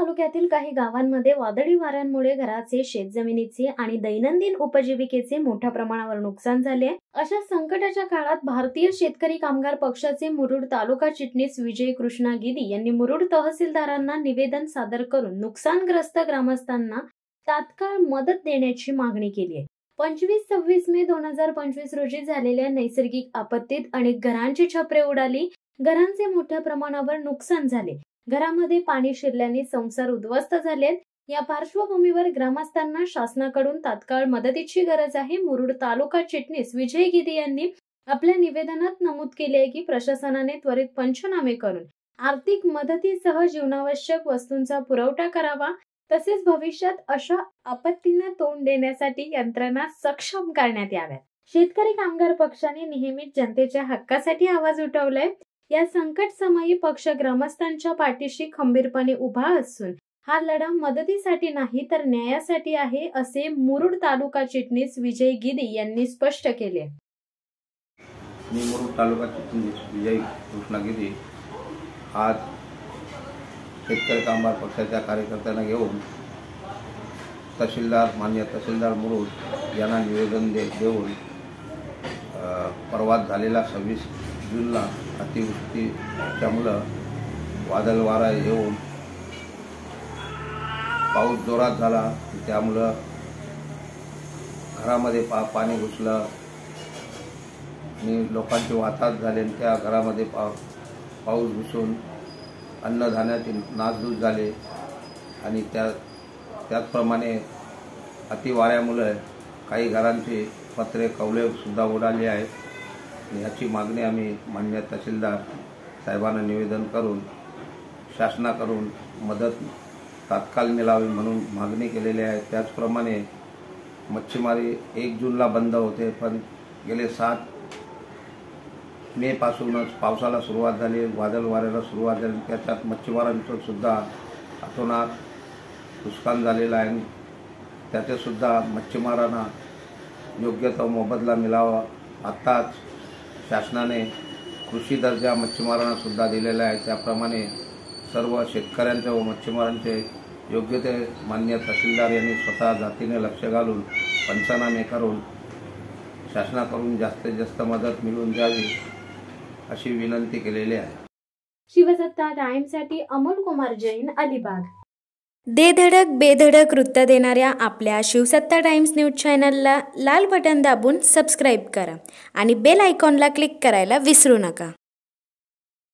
तालुक्यातील काही गावांमध्ये वादळी वाऱ्यांमुळे घराचे, शेतजमिनीचे आणि दैनंदिन उपजीविकेचे मोठ्या प्रमाणावर नुकसान झाले आहे। अशा संकटाच्या काळात भारतीय शेतकरी कामगार पक्षाचे मुरुड तालुका चिटणीस विजय कृष्णा गिदी यांनी मुरुड तहसीलदारांना निवेदन सादर करून नुकसानग्रस्त ग्रामस्थांना तात्काळ मदत देण्याची मागणी केली आहे। 25-26 मे 2025 रोजी झालेल्या नैसर्गिक आपत्तीत अनेक घरांची छपरे उडाली, घरांचे मोठ्या प्रमाणावर नुकसान झाले, घरामध्ये पाणी शिरल्याने संसार उद्ध्वस्त झालेत। या पार्श्वभूमीवर ग्रामस्थांना शासनाकडून तात्काळ मदतीची गरज आहे। मुरुड तालुका चिटणीस विजय गिदी यांनी आपल्या निवेदनात नमूद केले आहे की प्रशासनाने त्वरित पंचनामे करून आर्थिक मदतीसह जीवनावश्यक वस्तूंचा पुरवठा करावा, तसेच भविष्यात अशा आपत्तींना तोंड देण्यासाठी यंत्रणा सक्षम करण्यात याव्यात। शेतकरी कामगार पक्षाने नेहमीच जनतेच्या हक्कासाठी आवाज उठवलाय। या संकट समयी पक्ष ग्रामस्थांच्या पाठीशी खंबीरपणे उभा असून हा लढा मदतीसाठी नाही तर न्यायासाठी आहे, असे मुरुड तालुका चिटणीस विजय गिदी यांनी स्पष्ट केले। मी मुरुड तालुका चिटणीस विजय कृष्णा गिदी आज शेतकरी कामगार पक्षाच्या कार्यकर्त्यांना घेऊन माननीय तहसीलदार मुरुड यांना निवेदन देऊन परवा झालेला 26 जूनला अतिवृष्टीच्यामुळं वादळ वारा येऊन पाऊस जोरात झाला, त्यामुळं घरामध्ये पाणी घुसलं आणि लोकांचे वाताहत झाले आणि त्या घरामध्ये पाऊस घुसून अन्नधान्याचे नासधूस झाले आणि त्याचप्रमाणे अतिवाऱ्यामुळे काही घरांचे पत्रे कौले सुद्धा उडाले आहेत। याची मागणी आम्ही माननीय तहसीलदार साहेबांना निवेदन करून शासनाकडून मदत तात्काळ मिळावी म्हणून मागणी केलेली आहे। त्याचप्रमाणे मच्छीमारी 1 जूनला बंद होते, पण गेले 7 मे पासूनच पावसाला सुरुवात झाली, वादळ वाऱ्याला सुरुवात झाली, त्याच्यात मच्छीमारांचं सुद्धा अतोनात नुकसान झालेलं आहे। त्याचे सुद्धा मच्छीमारांना योग्य तो मोबदला मिळावा। आत्ताच शासनाने कृषी दर्जा मच्छीमारांना सुद्धा दिलेला आहे, त्याप्रमाणे सर्व शेतकऱ्यांचे व मच्छीमारांचे योग्य ते माननीय तहसीलदार यांनी स्वतः जातीने लक्ष घालून पंचनामे करून शासनाकडून जास्तीत जास्त मदत मिळवून द्यावी अशी विनंती केलेली आहे। शिवसत्ता टाइम्ससाठी अमोल कुमार जैन, अलिबाग। दे धडक बेधडक वृत्त देणाऱ्या आपल्या शिवसत्ता टाइम्स न्यूज चॅनलला लाल बटन दाबून सबस्क्राईब करा आणि बेल आयकॉनला क्लिक करायला विसरू नका।